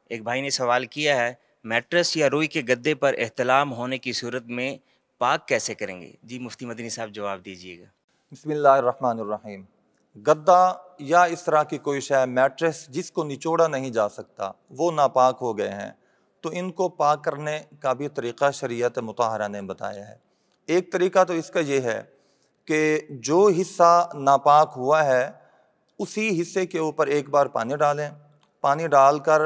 ایک بھائی نے سوال کیا ہے، میٹرس یا روئی کے گدے پر احتلام ہونے کی صورت میں پاک کیسے کریں گے؟ جی مفتی مدنی صاحب جواب دیجیے گا۔ بسم اللہ الرحمن الرحیم۔ گدا یا اس طرح کی کوئی شے، میٹریس جس کو نچوڑا نہیں جا سکتا، وہ ناپاک ہو گئے ہیں، تو ان کو پاک کرنے کا بھی طریقہ شریعت مطہرہ نے بتایا ہے۔ ایک طریقہ تو اس کا یہ ہے کہ جو حصہ ناپاک ہوا ہے اسی حصے کے اوپر ایک بار پانی ڈالیں، پانی ڈال کر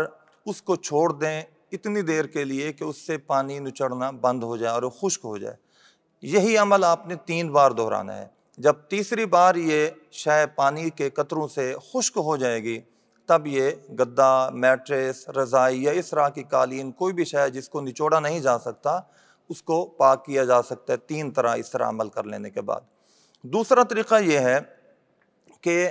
اس کو چھوڑ دیں اتنی دیر کے لیے کہ اس سے پانی نچڑنا بند ہو جائے اور وہ خشک ہو جائے۔ یہی عمل آپ نے 3 بار دہرانا ہے۔ جب تیسری بار یہ شے پانی کے قطروں سے خشک ہو جائے گی، تب یہ گدا، میٹریس، رضائی یا اس طرح کی قالین، کوئی بھی شے جس کو نچوڑا نہیں جا سکتا، اس کو پاک کیا جا سکتا ہے 3 طرح اس طرح عمل کر لینے کے بعد۔ دوسرا طریقہ یہ ہے کہ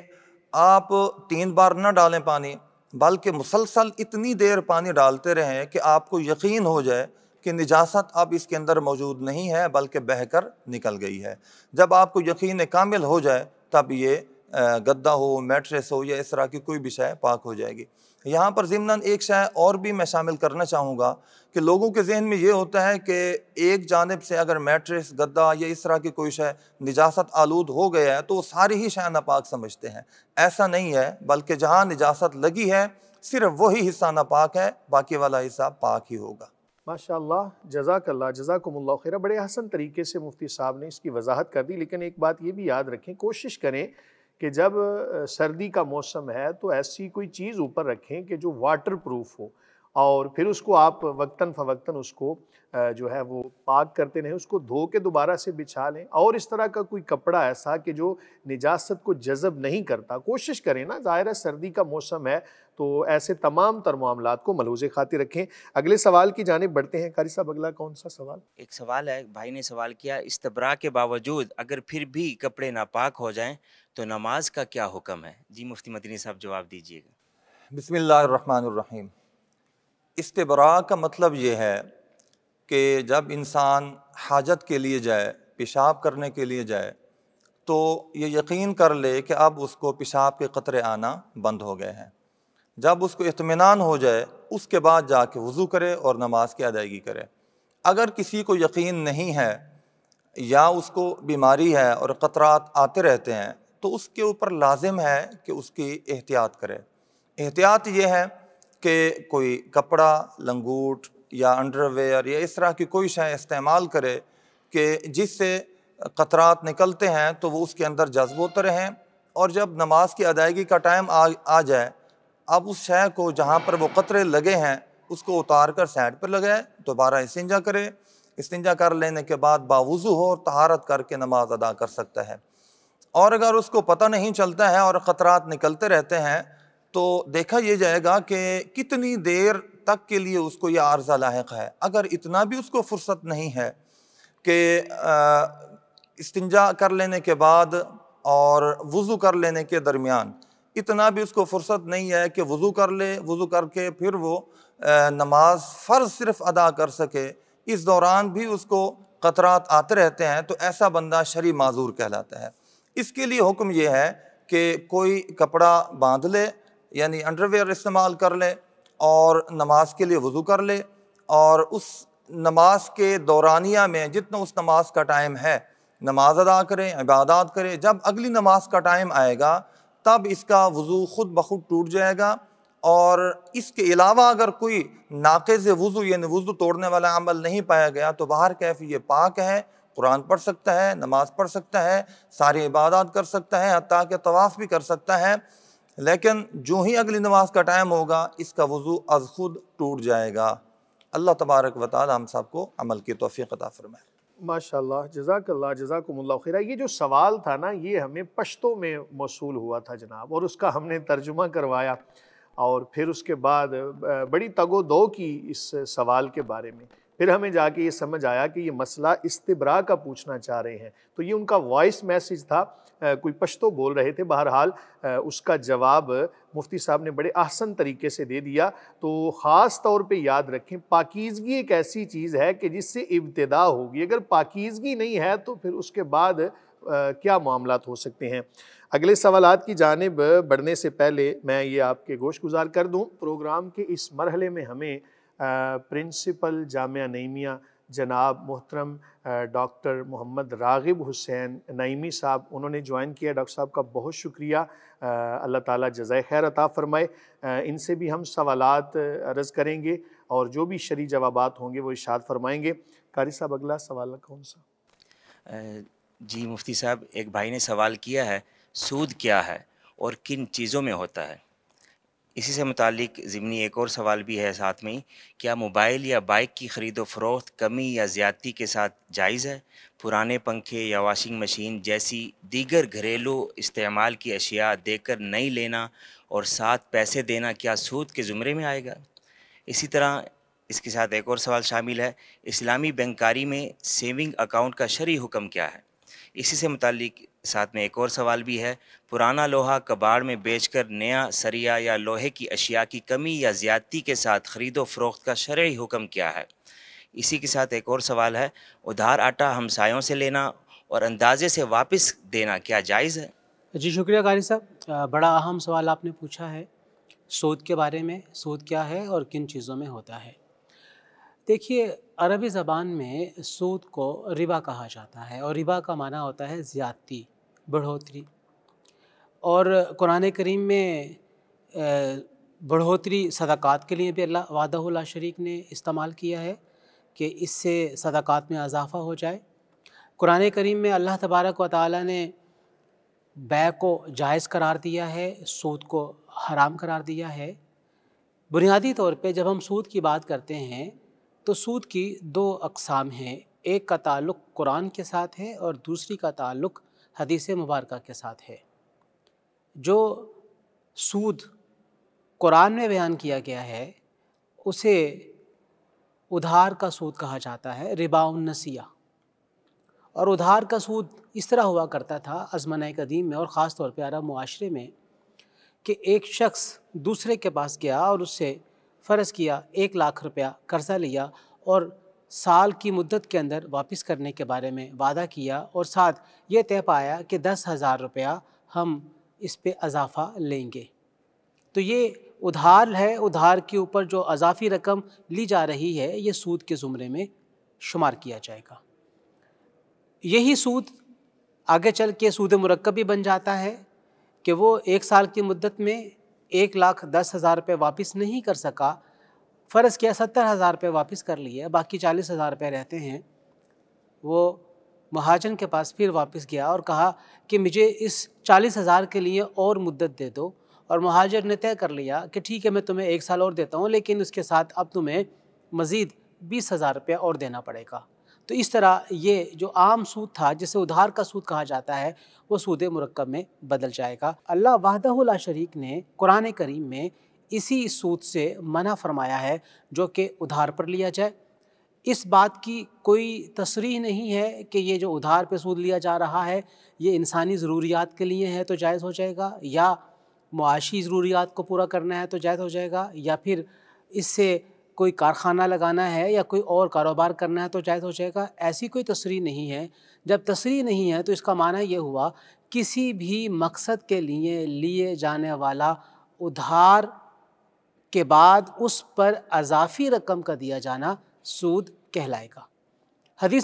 آپ 3 بار نہ ڈالیں پانی، بلکہ مسلسل اتنی دیر پانی ڈالتے رہیں کہ آپ کو یقین ہو جائے کہ نجاست اب اس کے اندر موجود نہیں ہے بلکہ بہہ کر نکل گئی ہے۔ جب آپ کو یقین کامل ہو جائے تب یہ گدا ہو، میٹریس ہو یا اس طرح کی کوئی بھی شے پاک ہو جائے گی۔ یہاں پر ضمناً ایک شے اور بھی میں شامل کرنا چاہوں گا کہ لوگوں کے ذہن میں یہ ہوتا ہے کہ ایک جانب سے اگر میٹریس، گدا یا اس طرح کی کوئی شے نجاست آلود ہو گیا ہے تو وہ ساری ہی شے ناپاک سمجھتے ہیں۔ ایسا نہیں ہے، بلکہ جہاں نجاست لگی ہے صرف وہی حصہ ناپاک ہے، باقی والا حصہ پاک ہی ہوگا۔ ماشاءاللہ، جزاک اللہ، جزاکم اللہ خیر۔ بڑے حسن طریقے سے مفتی صاحب نے اس کی وضاحت کر دی، لیکن ایک بات یہ بھی یاد رکھیں، کوشش کریں کہ جب سردی کا موسم ہے تو ایسی کوئی چیز اوپر رکھیں کہ جو واٹر پروف ہو، اور پھر اس کو آپ وقتاً فوقتاً اس کو جو ہے وہ پاک کرتے رہیں، اس کو دھو کے دوبارہ سے بچھا لیں، اور اس طرح کا کوئی کپڑا ایسا کہ جو نجاست کو جذب نہیں کرتا، کوشش کریں نا، ظاہر ہے سردی کا موسم ہے تو ایسے تمام تر معاملات کو ملحوظ خاطر رکھیں۔ اگلے سوال کی جانب بڑھتے ہیں۔ قاری صاحب اگلا کون سا سوال؟ ایک سوال ہے، بھائی نے سوال کیا، استبراء کے باوجود اگر پھر بھی کپڑے ناپاک ہو جائیں تو نماز کا کیا حکم ہے؟ جی مفتی مدنی صاحب جواب دیجیے گا۔ بسم اللہ الرحمن الرحیم۔ استبراء کا مطلب یہ ہے کہ جب انسان حاجت کے لیے جائے، پیشاب کرنے کے لیے جائے، تو یہ یقین کر لے کہ اب اس کو پیشاب کے قطرے آنا بند ہو گئے ہیں۔ جب اس کو اطمینان ہو جائے اس کے بعد جا کے وضو کرے اور نماز کی ادائیگی کرے۔ اگر کسی کو یقین نہیں ہے یا اس کو بیماری ہے اور قطرات آتے رہتے ہیں تو اس کے اوپر لازم ہے کہ اس کی احتیاط کرے۔ احتیاط یہ ہے کہ کوئی کپڑا، لنگوٹ یا انڈر ویئر یا اس طرح کی کوئی شے استعمال کرے کہ جس سے قطرات نکلتے ہیں تو وہ اس کے اندر جذب ہوتے رہیں، اور جب نماز کی ادائیگی کا ٹائم آ جائے، اب اس شے کو جہاں پر وہ قطرے لگے ہیں اس کو اتار کر سائڈ پر لگائے، دوبارہ استنجا کرے۔ استنجا کر لینے کے بعد باوضو ہو اور طہارت کر کے نماز ادا کر سکتا ہے۔ اور اگر اس کو پتہ نہیں چلتا ہے اور قطرات نکلتے رہتے ہیں تو دیکھا یہ جائے گا کہ کتنی دیر تک کے لیے اس کو یہ عارضہ لاحق ہے۔ اگر اتنا بھی اس کو فرصت نہیں ہے کہ استنجا کر لینے کے بعد اور وضو کر لینے کے درمیان اتنا بھی اس کو فرصت نہیں ہے کہ وضو کر لے، وضو کر کے پھر وہ نماز فرض صرف ادا کر سکے، اس دوران بھی اس کو قطرات آتے رہتے ہیں، تو ایسا بندہ شرعی معذور کہلاتا ہے۔ اس کے لیے حکم یہ ہے کہ کوئی کپڑا باندھ لے، یعنی انڈر ویئر استعمال کر لے اور نماز کے لیے وضو کر لے، اور اس نماز کے دورانیہ میں جتنا اس نماز کا ٹائم ہے نماز ادا کرے، عبادات کرے۔ جب اگلی نماز کا ٹائم آئے گا تب اس کا وضو خود بخود ٹوٹ جائے گا، اور اس کے علاوہ اگر کوئی ناقض وضو یعنی وضو توڑنے والا عمل نہیں پایا گیا تو باہر کیف یہ پاک ہے، قرآن پڑھ سکتا ہے، نماز پڑھ سکتا ہے، ساری عبادات کر سکتا ہے، حتیٰ کہ طواف بھی کر سکتا ہے، لیکن جو ہی اگلی نماز کا ٹائم ہوگا اس کا وضو از خود ٹوٹ جائے گا۔ اللہ تبارک و تعالی ہم سب کو عمل کی توفیق عطا فرمائے۔ ماشاءاللہ، جزاک اللہ، جزاکم اللہ خیر۔ یہ جو سوال تھا نا، یہ ہمیں پشتو میں موصول ہوا تھا جناب، اور اس کا ہم نے ترجمہ کروایا، اور پھر اس کے بعد بڑی تگ و دو کی اس سوال کے بارے میں۔ پھر ہمیں جا کے یہ سمجھ آیا کہ یہ مسئلہ استبراء کا پوچھنا چاہ رہے ہیں، تو یہ ان کا وائس میسیج تھا، کوئی پشتو بول رہے تھے۔ بہرحال اس کا جواب مفتی صاحب نے بڑے احسن طریقے سے دے دیا۔ تو خاص طور پہ یاد رکھیں، پاکیزگی ایک ایسی چیز ہے کہ جس سے ابتدا ہوگی، اگر پاکیزگی نہیں ہے تو پھر اس کے بعد کیا معاملات ہو سکتے ہیں۔ اگلے سوالات کی جانب بڑھنے سے پہلے میں یہ آپ کے گوش گزار کر دوں، پروگرام کے اس مرحلے میں ہمیں پرنسپل جامعہ نعیمیہ جناب محترم ڈاکٹر محمد راغب حسین نعیمی صاحب انہوں نے جوائن کیا۔ ڈاکٹر صاحب کا بہت شکریہ، اللہ تعالیٰ جزائے خیر عطا فرمائے۔ ان سے بھی ہم سوالات عرض کریں گے اور جو بھی شرعی جوابات ہوں گے وہ ارشاد فرمائیں گے۔ قاری صاحب اگلا سوال کون سا؟ جی مفتی صاحب، ایک بھائی نے سوال کیا ہے سود کیا ہے اور کن چیزوں میں ہوتا ہے؟ اسی سے متعلق ضمنی ایک اور سوال بھی ہے ساتھ میں ہی، کیا موبائل یا بائک کی خرید و فروخت کمی یا زیادتی کے ساتھ جائز ہے؟ پرانے پنکھے یا واشنگ مشین جیسی دیگر گھریلو استعمال کی اشیاء دے کر نئی لینا اور ساتھ پیسے دینا کیا سود کے زمرے میں آئے گا؟ اسی طرح اس کے ساتھ ایک اور سوال شامل ہے، اسلامی بینکاری میں سیونگ اکاؤنٹ کا شرعی حکم کیا ہے؟ اسی سے متعلق ساتھ میں ایک اور سوال بھی ہے، پرانا لوہا کباڑ میں بیچ کر نیا سریا یا لوہے کی اشیاء کی کمی یا زیادتی کے ساتھ خرید و فروخت کا شرعی حکم کیا ہے؟ اسی کے ساتھ ایک اور سوال ہے، ادھار آٹا ہمسایوں سے لینا اور اندازے سے واپس دینا کیا جائز ہے؟ جی شکریہ قاری صاحب، بڑا اہم سوال آپ نے پوچھا ہے سود کے بارے میں، سود کیا ہے اور کن چیزوں میں ہوتا ہے۔ دیکھیے عربی زبان میں سود کو ربا کہا جاتا ہے اور ربا کا معنی ہوتا ہے زیادتی، بڑھوتری، اور قرآن کریم میں بڑھوتری صدقات کے لیے بھی اللہ وحدہ لا شریک نے استعمال کیا ہے کہ اس سے صدقات میں اضافہ ہو جائے۔ قرآن کریم میں اللہ تبارک و تعالیٰ نے بیع کو جائز قرار دیا ہے، سود کو حرام قرار دیا ہے۔ بنیادی طور پہ جب ہم سود کی بات کرتے ہیں تو سود کی دو اقسام ہیں، ایک کا تعلق قرآن کے ساتھ ہے اور دوسری کا تعلق حدیث مبارکہ کے ساتھ ہے۔ جو سود قرآن میں بیان کیا گیا ہے اسے ادھار کا سود کہا جاتا ہے، ربا النسیہ۔ اور ادھار کا سود اس طرح ہوا کرتا تھا ازمنہ قدیم میں اور خاص طور پہ عرب معاشرے میں کہ ایک شخص دوسرے کے پاس گیا اور اس سے فرض کیا 1,00,000 روپیہ قرضہ لیا اور سال کی مدت کے اندر واپس کرنے کے بارے میں وعدہ کیا اور ساتھ یہ طے پایا کہ 10,000 روپیہ ہم اس پہ اضافہ لیں گے۔ تو یہ ادھار ہے، ادھار کے اوپر جو اضافی رقم لی جا رہی ہے یہ سود کے زمرے میں شمار کیا جائے گا۔ یہی سود آگے چل کے سود مرکب بھی بن جاتا ہے کہ وہ 1 سال کی مدت میں 1,10,000 روپے واپس نہیں کر سکا، فرض کیا 70,000 روپے واپس کر لیے، باقی 40,000 روپے رہتے ہیں۔ وہ مہاجن کے پاس پھر واپس گیا اور کہا کہ مجھے اس 40,000 کے لیے اور مدت دے دو، اور مہاجر نے طے کر لیا کہ ٹھیک ہے میں تمہیں 1 سال اور دیتا ہوں، لیکن اس کے ساتھ اب تمہیں مزید 20,000 روپے اور دینا پڑے گا۔ تو اس طرح یہ جو عام سود تھا جسے ادھار کا سود کہا جاتا ہے وہ سود مرکب میں بدل جائے گا۔ اللہ وحدہ لا شریک نے قرآن کریم میں اسی سود سے منع فرمایا ہے جو کہ ادھار پر لیا جائے۔ اس بات کی کوئی تصریح نہیں ہے کہ یہ جو ادھار پہ سود لیا جا رہا ہے یہ انسانی ضروریات کے لیے ہے تو جائز ہو جائے گا، یا معاشی ضروریات کو پورا کرنا ہے تو جائز ہو جائے گا، یا پھر اس سے کوئی کارخانہ لگانا ہے یا کوئی اور کاروبار کرنا ہے تو جائز ہو جائے گا۔ ایسی کوئی تصریح نہیں ہے۔ جب تصریح نہیں ہے تو اس کا معنی یہ ہوا کسی بھی مقصد کے لیے لیے جانے والا ادھار کے بعد اس پر اضافی رقم کا دیا جانا سود کہلائے گا۔